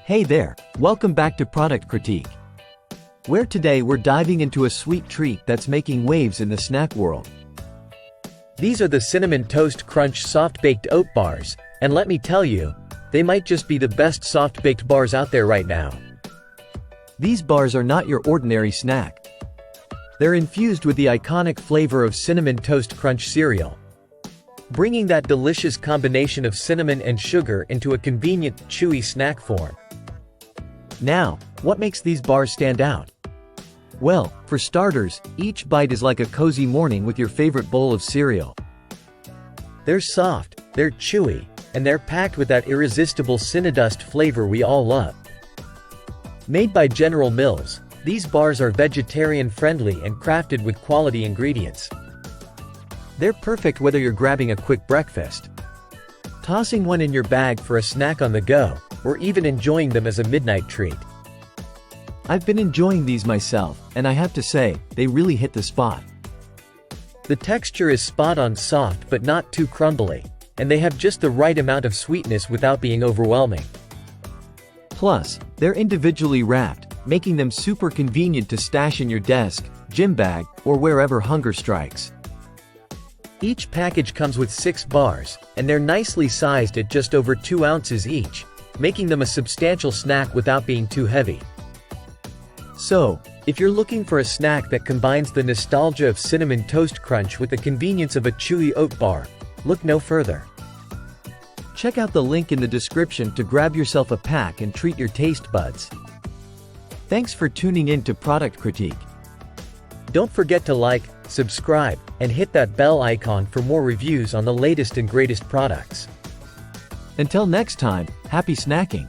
Hey there, welcome back to Product Critique, where today we're diving into a sweet treat that's making waves in the snack world. These are the Cinnamon Toast Crunch soft-baked oat bars, and let me tell you, they might just be the best soft-baked bars out there right now. These bars are not your ordinary snack. They're infused with the iconic flavor of Cinnamon Toast Crunch cereal, bringing that delicious combination of cinnamon and sugar into a convenient, chewy snack form. Now, what makes these bars stand out? Well, for starters, each bite is like a cozy morning with your favorite bowl of cereal. They're soft, they're chewy, and they're packed with that irresistible Cinnadust flavor we all love. Made by General Mills, these bars are vegetarian-friendly and crafted with quality ingredients. They're perfect whether you're grabbing a quick breakfast, tossing one in your bag for a snack on the go, or even enjoying them as a midnight treat. I've been enjoying these myself, and I have to say, they really hit the spot. The texture is spot-on soft but not too crumbly, and they have just the right amount of sweetness without being overwhelming. Plus, they're individually wrapped, making them super convenient to stash in your desk, gym bag, or wherever hunger strikes. Each package comes with 6 bars, and they're nicely sized at just over 2 ounces each, making them a substantial snack without being too heavy. So, if you're looking for a snack that combines the nostalgia of Cinnamon Toast Crunch with the convenience of a chewy oat bar, look no further. Check out the link in the description to grab yourself a pack and treat your taste buds. Thanks for tuning in to Product Critique. Don't forget to like, subscribe, and hit that bell icon for more reviews on the latest and greatest products. Until next time, happy snacking!